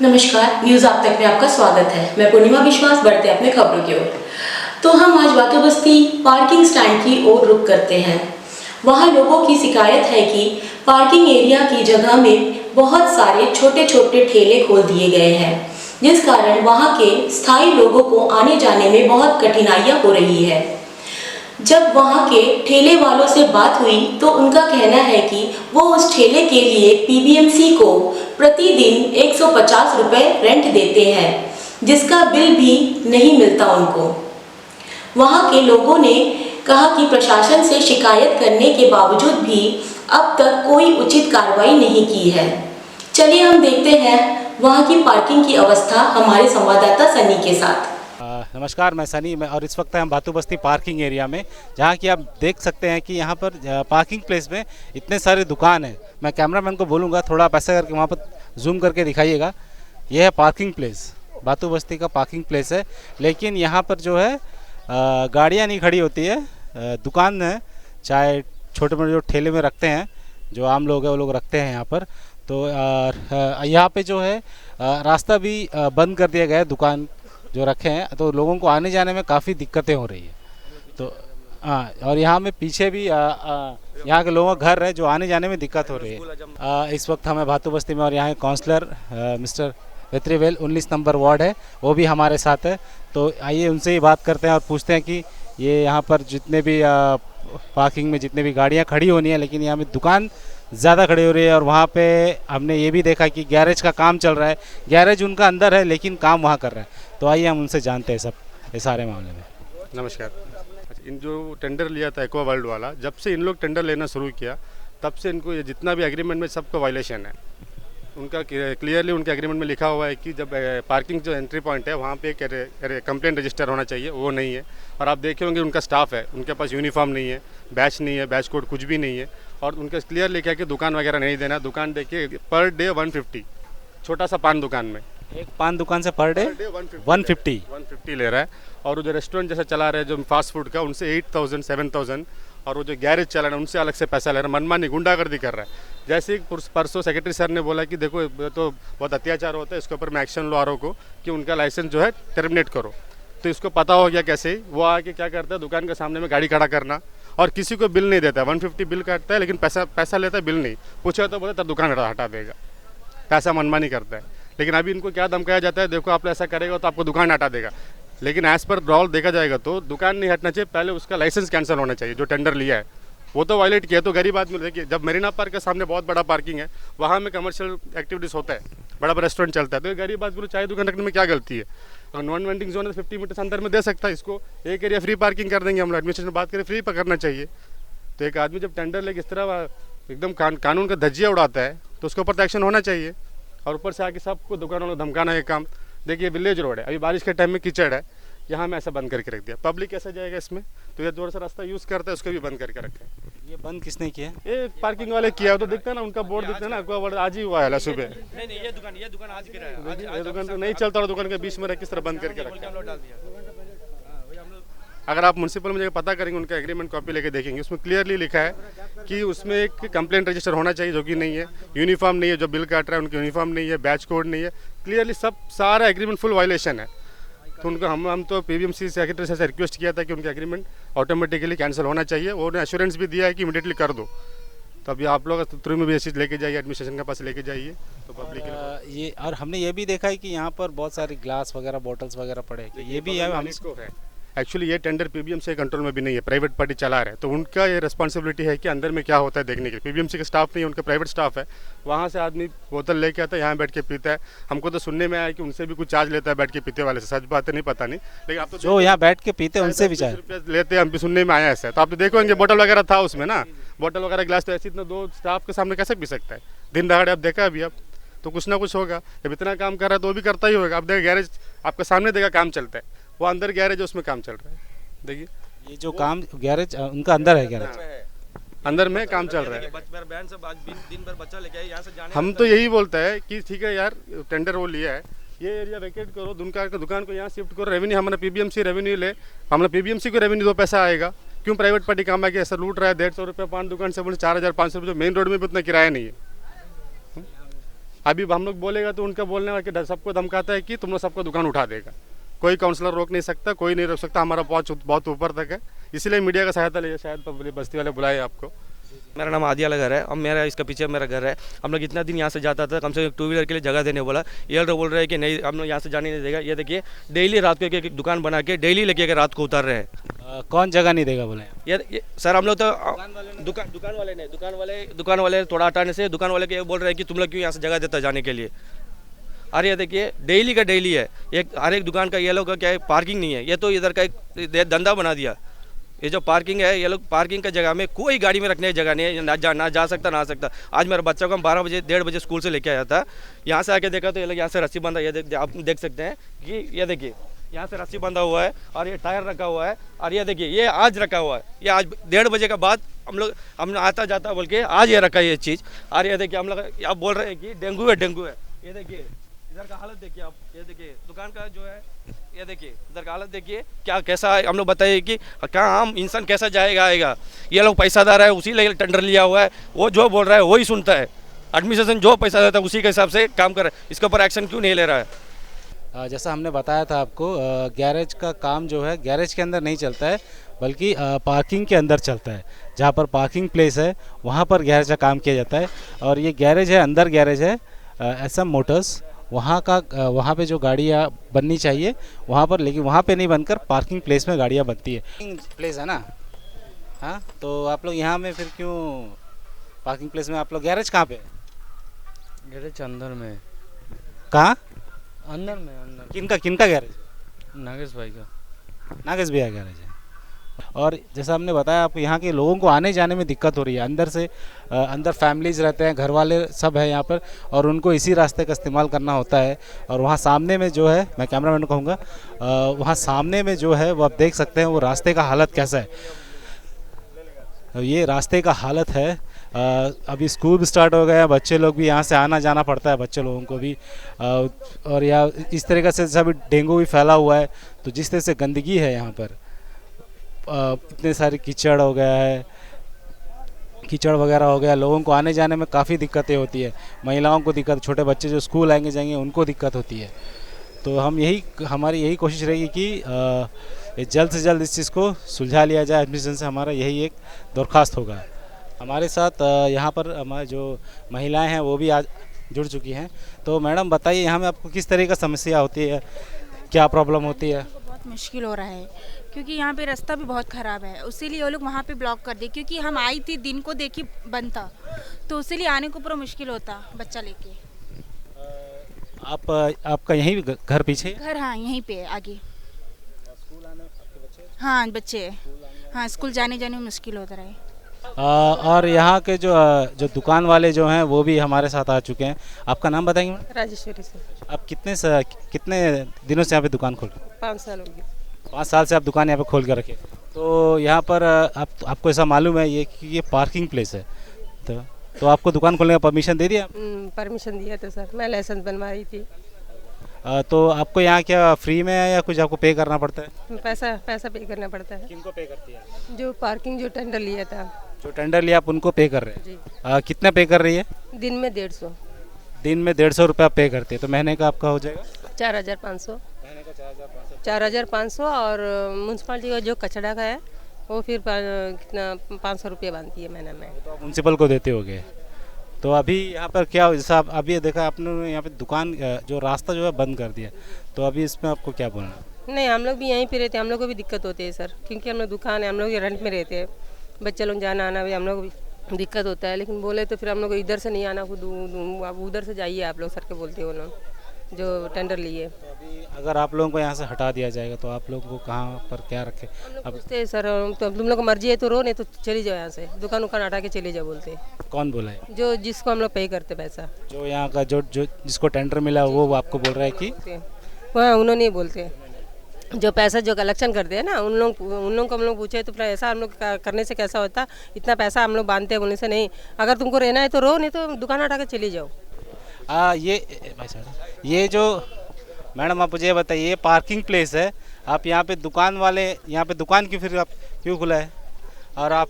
नमस्कार, न्यूज़ आप तक में आपका स्वागत है। मैं पूर्णिमा विश्वास, बढ़ते अपने खबरों की ओर। तो हम आज बातों बस्ती पार्किंग स्टैंड की ओर रुख करते हैं। वहां लोगों की शिकायत है कि पार्किंग एरिया की जगह में बहुत सारे छोटे छोटे ठेले खोल दिए गए हैं, जिस कारण वहां के स्थायी लोगों को आने जाने में बहुत कठिनाइयां हो रही है। जब वहां के ठेले वालों से बात हुई तो उनका कहना है कि वो उस ठेले के लिए पीबीएमसी को प्रतिदिन 150 रुपए रेंट देते हैं, जिसका बिल भी नहीं मिलता उनको। वहां के लोगों ने कहा कि प्रशासन से शिकायत करने के बावजूद भी अब तक कोई उचित कार्रवाई नहीं की है। चलिए हम देखते हैं वहां की पार्किंग की अवस्था हमारे संवाददाता सनी के साथ। नमस्कार, मैं सनी में और इस वक्त हम बातू बस्ती पार्किंग एरिया में, जहाँ की आप देख सकते हैं कि यहाँ पर पार्किंग प्लेस में इतने सारे दुकान हैं। मैं कैमरामैन को बोलूँगा थोड़ा आप ऐसा करके वहाँ पर जूम करके दिखाइएगा। यह है पार्किंग प्लेस, बातू बस्ती का पार्किंग प्लेस है। लेकिन यहाँ पर जो है गाड़ियाँ नहीं खड़ी होती है, दुकान है, चाहे छोटे मोटे जो ठेले में रखते हैं, जो आम लोग हैं वो लोग रखते हैं यहाँ पर। तो यहाँ पे जो है रास्ता भी बंद कर दिया गया है, दुकान जो रखे हैं, तो लोगों को आने जाने में काफ़ी दिक्कतें हो रही है। तो हाँ, और यहाँ में पीछे भी यहाँ के लोगों का घर है जो आने जाने में दिक्कत हो रही है। इस वक्त हमें भातू बस्ती में, और यहाँ काउंसलर मिस्टर वेत्रीवेल 19 नंबर वार्ड है, वो भी हमारे साथ है। तो आइए उनसे ही बात करते हैं और पूछते हैं कि ये यहाँ पर जितने भी पार्किंग में जितने भी गाड़ियाँ खड़ी होनी है, लेकिन यहाँ में दुकान ज़्यादा खड़ी हो रही है। और वहाँ पे हमने ये भी देखा कि गैरेज का काम चल रहा है, गैरेज उनका अंदर है लेकिन काम वहाँ कर रहा है। तो आइए हम उनसे जानते हैं सब ये सारे मामले में। नमस्कार। इन जो टेंडर लिया था एक्वा वर्ल्ड वाला, जब से इन लोग टेंडर लेना शुरू किया तब से इनको ये जितना भी एग्रीमेंट में सबका वायलेशन है। उनका क्लियरली उनके एग्रीमेंट में लिखा हुआ है कि जब पार्किंग जो एंट्री पॉइंट है वहाँ पे कंप्लेंट रजिस्टर होना चाहिए, वो नहीं है। और आप देखे होंगे उनका स्टाफ है, उनके पास यूनिफॉर्म नहीं है, बैच नहीं है, बैच कोड कुछ भी नहीं है। और उनका क्लियर लिखा है कि दुकान वगैरह नहीं देना। दुकान देखिए पर डे 150, छोटा सा पान दुकान में, एक पान दुकान से पर डे 150 ले रहा है। और वो जो रेस्टोरेंट जैसा चला रहे हैं जो फास्ट फूड का, उनसे 8000 7000। और वो जो गैरेज चला रहा है उनसे अलग से पैसा ले रहा है, मनमानी गुंडागर्दी कर रहा है। जैसे ही परसों सेक्रेटरी सर ने बोला कि देखो तो बहुत अत्याचार होता है, इसके ऊपर मैं एक्शन लो आर को कि उनका लाइसेंस जो है टर्मिनेट करो। तो इसको पता हो गया कैसे, वो आके क्या करता है, दुकान के सामने में गाड़ी खड़ा करना और किसी को बिल नहीं देता है। 150 बिल काटता है लेकिन पैसा लेता है, बिल नहीं पूछा तो बोलता है तब दुकान हटा देगा, पैसा मनमानी करता है। लेकिन अभी इनको क्या धमकाया जाता है, देखो आप ऐसा करेगा तो आपको दुकान हटा देगा। लेकिन एज पर रॉल देखा जाएगा तो दुकान नहीं हटना चाहिए, पहले उसका लाइसेंस कैंसिल होना चाहिए। जो टेंडर लिया है वो तो वायलेट किया। तो गरीब आदमी देखिए, जब मरीना पार्क के सामने बहुत बड़ा पार्किंग है, वहाँ में कमर्शियल एक्टिविटीज़ होता है, बड़ा बड़ा रेस्टोरेंट चलता है, तो गरीब आदमी को चाय दुकान रखने में क्या गलती है। और नॉन वेंडिंग जोन 50 मीटर अंदर में दे सकता है, इसको एक एरिया फ्री पार्किंग कर देंगे हम लोग। एडमिनिस्ट्रेशन बात करें, फ्री पकड़ना चाहिए। तो एक आदमी जब टेंडर लेके इस तरह एकदम कानून का धज्जिया उड़ाता है तो उसके ऊपर तो एक्शन होना चाहिए। और ऊपर से आके सबको दुकानों को धमकाना है काम। देखिए विलेज रोड है, अभी बारिश के टाइम में कीचड़ है, यहाँ में ऐसा बंद करके रख दिया। पब्लिक कैसे जाएगा इसमें, तो ये थोड़ा सा रास्ता यूज़ करता है, उसको भी बंद करके रखा है। ये बंद किसने किया? ये पार्किंग वाले किया, तो दिखता है ना उनका बोर्ड दिखता है ना, एक्वा वर्ल्ड आज ही हुआ है सुबह। नहीं ये दुकान आज गिरा है। ये दुकान तो नहीं चलता और दुकान के बीच में किस तरह बंद करके रखा है। अगर आप म्यूनसिपल में जाकर पता करेंगे, उनका एग्रीमेंट कॉपी लेके देखेंगे, उसमें क्लियरली लिखा है कि उसमें एक कंप्लेंट रजिस्टर होना चाहिए, जो कि नहीं है। यूनिफॉर्म नहीं है, जो बिल काट रहा है उनकी यूनिफॉर्म नहीं है, बैच कोड नहीं है, क्लियरली सब सारा एग्रीमेंट फुल वायलेशन है। तो उनको हम तो पीबीएमसी सेक्रेटरी से रिक्वेस्ट किया था कि उनका एग्रीमेंट ऑटोमेटिकली कैंसिल होना चाहिए। उन्होंने एश्योरेंस भी दिया है कि इमीडिएटली कर दो। तो अभी आप लोग थ्रू में भी ये चीज़ लेके जाइए, एडमिनिस्ट्रेशन के पास लेके जाइए तो पब्लिक ये। और हमने ये भी देखा है कि यहाँ पर बहुत सारे ग्लास वगैरह, बॉटल्स वगैरह पड़े हैं, ये भी है। हम इसको है एक्चुअली ये टेंडर पीबीएमसी के कंट्रोल में भी नहीं है, प्राइवेट पार्टी चला रहे हैं। तो उनका ये रिस्पॉन्सिबिलिटी है कि अंदर में क्या होता है देखने के लिए। पीबीएमसी का स्टाफ नहीं है, उनका प्राइवेट स्टाफ है। वहाँ से आदमी बोतल लेके आता है, यहाँ बैठ के पीता है। हमको तो सुनने में आया कि उनसे भी कुछ चार्ज लेता है बैठ के पीते वाले से। सच बात है नहीं, पता नहीं, लेकिन आप तो जो यहाँ बैठ के पीते हैं उनसे भी चार्ज लेते हैं, हम भी सुनने में आया ऐसा। तो आप तो देखोगे बोतल वगैरह था उसमें ना, बोतल वगैरह ग्लास, तो ऐसे इतना दो स्टाफ के सामने कैसे पी सकता है दिन दहाड़े। आप देखा अभी आप तो कुछ ना कुछ होगा, जब इतना काम कर रहा है तो वो भी करता ही होगा। आप देखिए गैरेज आपके सामने देखा काम चलता है, वो अंदर गैरेज है उसमें काम चल रहा है। देखिए ये जो काम गैरेज उनका अंदर है, गैरेज अंदर में काम चल रहा है। दिन भर बच्चा लेके यहाँ से जाने। हम तो यही बोलता है कि ठीक है यार, टेंडर वो लिया है, ये एरिया वैकेट करो, दुकान को यहाँ शिफ्ट करो, रेवेन्यू हमारा पीबीएमसी रेवेन्यू ले, हमारा पीबीएमसी को रेवेन्यू दो, पैसा आएगा। क्यों प्राइवेट पार्टी काम आके ऐसा लूट रहा है? 150 रुपये पान दुकान से बोले 4500 रुपये, मेन रोड में भी उतना किराया नहीं है। अभी हम लोग बोलेगा तो उनका बोलने वाला कि सबको धमकाता है कि तुम लोग सबको दुकान उठा देगा। कोई काउंसलर रोक नहीं सकता, कोई नहीं रोक सकता, हमारा पहुंच बहुत ऊपर तक है, इसलिए मीडिया का सहायता लिए शायद बस्ती वाले बुलाए आपको। मेरा नाम आदियाला घर है और मेरा इसके पीछे मेरा घर है। हम लोग इतना दिन यहाँ से जाता था, कम से कम 2 व्हीलर के लिए जगह देने बोला, ये लोग बोल रहे हैं कि नहीं हम लोग यहाँ से जाने नहीं देगा। ये देखिए डेली रात को एक दुकान बना के डेली लेके रात को उतार रहे हैं। कौन जगह नहीं देगा बोले? ये सर हम लोग तो दुकान वाले थोड़ा हटाने से दुकान वाले के बोल रहे हैं कि तुम लोग क्यों यहाँ से जगह देता जाने के लिए। अरे ये देखिए डेली का डेली है, एक हर एक दुकान का ये लोग का क्या है, पार्किंग नहीं है। ये तो इधर का एक धंधा बना दिया। ये जो पार्किंग है, ये लोग पार्किंग का जगह में कोई गाड़ी में रखने की जगह नहीं है, ना जा सकता ना आ सकता। आज मेरे बच्चों को हम 12 बजे 1:30 बजे स्कूल से लेके आया था, यहाँ से आके देखा तो ये लोग यहाँ से रस्सी बंधा, ये आप देख सकते हैं कि ये देखिए यहाँ से रस्सी बंधा हुआ है और ये टायर रखा हुआ है। और ये देखिए ये आज रखा हुआ है, ये आज 1:30 बजे के बाद हम आता जाता बोल के आज ये रखा है ये चीज़। और ये देखिए हम लोग आप बोल रहे हैं कि डेंगू है। ये देखिए इधर का हालत देखिए आप, ये देखिए दुकान का जो है, ये देखिए इधर का हालत देखिए क्या कैसा है। हम लोग बताइए कि क्या आम इंसान कैसा जाएगा आएगा। ये लोग पैसादार है, उसी लिए टेंडर लिया हुआ है, वो जो बोल रहा है वही सुनता है। एडमिनिस्ट्रेशन जो पैसा देता है उसी के हिसाब से काम कर रहा है, इसके ऊपर एक्शन क्यों नहीं ले रहा है। जैसा हमने बताया था आपको, गैरेज का काम जो है गैरेज के अंदर नहीं चलता है, बल्कि पार्किंग के अंदर चलता है। जहाँ पर पार्किंग प्लेस है वहाँ पर गैरेज का काम किया जाता है। और ये गैरेज है, अंदर गैरेज है SM मोटर्स, वहाँ पे जो गाड़ियाँ बननी चाहिए वहाँ पर, लेकिन वहाँ पे नहीं बनकर पार्किंग प्लेस में गाड़ियाँ बनती है। पार्किंग प्लेस है ना, हाँ, तो आप लोग यहाँ में फिर क्यों पार्किंग प्लेस में? आप लोग गैरेज कहाँ पे है? गैरेज अंदर में। कहाँ? अंदर में। किनका गैरेज? नागेश भाई का। नागेश भैया गैरेज है। और जैसा हमने बताया आपको, यहाँ के लोगों को आने जाने में दिक्कत हो रही है। अंदर फैमिलीज रहते हैं, घर वाले सब है यहाँ पर, और उनको इसी रास्ते का इस्तेमाल करना होता है। और वहाँ सामने में जो है, मैं कैमरामैन को कहूँगा, वहाँ सामने में जो है वो आप देख सकते हैं वो रास्ते का हालत कैसा है। ये रास्ते का हालत है। अभी स्कूल भी स्टार्ट हो गया है, बच्चे लोग भी यहाँ से आना जाना पड़ता है, बच्चे लोगों को भी। और यहाँ इस तरीके से जैसा भी डेंगू भी फैला हुआ है, तो जिस तरह से गंदगी है यहाँ पर, इतने सारे कीचड़ हो गया है, कीचड़ वगैरह हो गया, लोगों को आने जाने में काफ़ी दिक्कतें होती है। महिलाओं को दिक्कत, छोटे बच्चे जो स्कूल आएंगे जाएंगे उनको दिक्कत होती है। तो हमारी यही कोशिश रहेगी कि जल्द से जल्द इस चीज़ को सुलझा लिया जाए। एडमिनिस्ट्रेशन से हमारा यही एक दरख्वास्त होगा। हमारे साथ यहाँ पर हमारे जो महिलाएं हैं वो भी आज जुड़ चुकी हैं। तो मैडम बताइए, यहाँ में आपको किस तरह का समस्या होती है, क्या प्रॉब्लम होती है? बहुत मुश्किल हो रहा है क्योंकि यहाँ पे रास्ता भी बहुत ख़राब है, उसीलिए वो लोग वहाँ पे ब्लॉक कर दिए। क्योंकि हम आई थी दिन को देखी बंद था, तो उसीलिए आने को पूरा मुश्किल होता बच्चा लेके। आपका यहीं घर पीछे है? घर हाँ यहीं पे है आगे। हाँ बच्चे, हाँ स्कूल जाने में मुश्किल होता रहा है। और यहाँ के जो दुकान वाले जो हैं वो भी हमारे साथ आ चुके हैं। आपका नाम बताएंगे मैडम? राजेश्वरी से। आप कितने दिनों से यहाँ पे दुकान खोल? 5 साल हो गए। 5 साल से आप दुकान यहाँ पे खोल कर रखे। तो यहाँ पर आपको ऐसा मालूम है कि ये पार्किंग प्लेस है, तो आपको दुकान खोलने का परमिशन दे दिया? परमिशन दिया था सर, मैं लाइसेंस बनवा रही थी। तो आपको यहाँ क्या फ्री में है या कुछ आपको पे करना पड़ता है? पैसा पे करना पड़ता है। किनको पे करती है? जो पार्किंग जो टेंडर लिया था। जो टेंडर लिया आप उनको पे कर रहे हैं? जी। कितना पे कर रही है? दिन में 150। दिन में 150 रुपये पे करते हैं, तो महीने का आपका हो जाएगा 4,500। महीने का 4,500। 4,500 और म्यूनसिपालिटी का जो कचरा का है वो फिर कितना 500 रुपये बांधती है महीने में। तो आप म्यूनसिपल को देते होगे। तो अभी यहाँ पर क्या, जैसा अभी देखा आपने यहाँ पे दुकान जो रास्ता जो है बंद कर दिया, तो अभी इसमें आपको क्या बोलना? नहीं हम लोग भी यहीं पे रहते हैं, हम लोग को भी दिक्कत होती है सर, क्योंकि हम लोग दुकान है, हम लोग रेंट में रहते हैं, बच्चे लोग जाना आना भी हम लोग भी दिक्कत होता है। लेकिन बोले तो फिर हम लोग को इधर से नहीं आना, खुद आप उधर से जाइए आप लोग, सर के बोलते हैं वो लोग जो टेंडर लिए। अभी अगर आप लोगों को यहाँ से हटा दिया जाएगा तो आप लोगों को कहाँ पर क्या रखे? अब पूछते हैं सर, तो तुम लोग को मर्जी है तो रो, नहीं तो चली जाओ यहाँ से, दुकान उकान हटा के चले जाओ बोलते हैं। कौन बोला है? जो जिसको हम लोग पे करते पैसा, जो यहाँ का जो जिसको टेंडर मिला वो आपको बोल रहा है कि वहाँ उन्होंने नहीं बोलते, जो पैसा जो कलेक्शन करते हैं ना उन लोग को हम लोग पूछे तो ऐसा हम लोग करने से कैसा होता, इतना पैसा हम लोग बांधते हैं बोलने से नहीं, अगर तुमको रहना है तो रो, नहीं तो दुकान हटा के चली जाओ। ये भाई साहब, ये जो मैडम आप मुझे ये बताइए, ये पार्किंग प्लेस है, आप यहाँ पे दुकान वाले, यहाँ पे दुकान क्यों खुला है? और आप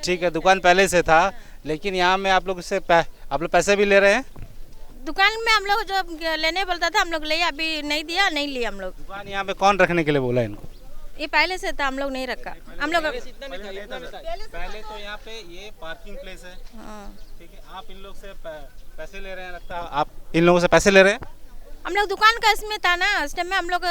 ठीक है दुकान पहले से था, लेकिन यहाँ में आप लोग इससे आप लोग पैसे भी ले रहे हैं? दुकान में हम लोग जो लेने बोलता था हम लोग ले, अभी नहीं दिया, नहीं लिया हम लोग। दुकान यहाँ पे कौन रखने के लिए बोला इनको? ये पहले से था, हम लोग नहीं रखा। हम लोग पहले तो यहाँ पे ये पार्किंग प्लेस है, ठीक है। आप इन लोग से पैसे ले रहे हैं, लगता है आप इन लोगों से पैसे ले रहे हैं। हम लोग दुकान का इसमें था ना, उस टाइम में हम लोग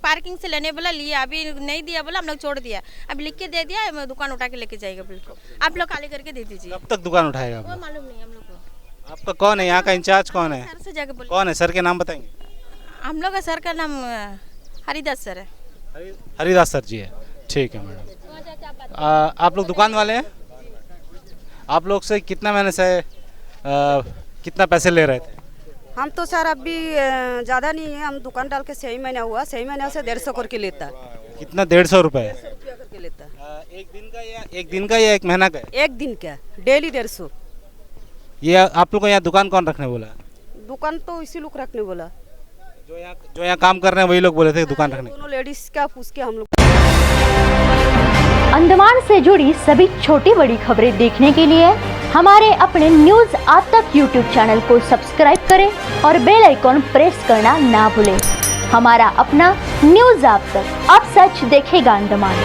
पार्किंग से लेने बोला लिया, अभी नहीं दिया बोला हम लोग छोड़ दिया, अभी लिख के दे दिया, दुकान उठा के लेके जाएगा बिल्कुल। आप लोग खाली करके दे दीजिए। कब तक दुकान उठाएगा? वो मालूम नहीं हम लोग को। आपका कौन है यहाँ का इंचार्ज? कौन है? सर से जाके बोलिए। कौन है सर के नाम बताएंगे? हम लोग का सर का नाम हरिदास सर है। हरिदास सर जी है, ठीक है मैडम। आप लोग दुकान वाले हैं? आप लोग से कितना महीने से कितना पैसे ले रहे थे? हम तो सर अभी ज़्यादा नहीं है, हम दुकान डाल के 6 महीना हुआ, 6 महीने से 150 करके लेता है। कितना? 150 रुपये करके लेता है। एक दिन का या एक महीना का? एक दिन का डेली 150। ये आप लोग को यहाँ दुकान कौन रखने बोला? दुकान तो इसी लोग रखने बोला, जो यहाँ काम कर रहे हैं वही लोग बोले थे दुकान रखने। दोनों लेडीज का पूछ के हम लोग। अंडमान से जुड़ी सभी छोटी बड़ी खबरें देखने के लिए हमारे अपने न्यूज आज तक यूट्यूब चैनल को सब्सक्राइब करें और बेल आइकॉन प्रेस करना ना भूलें। हमारा अपना न्यूज आज तक, अब सच देखेगा अंडमान।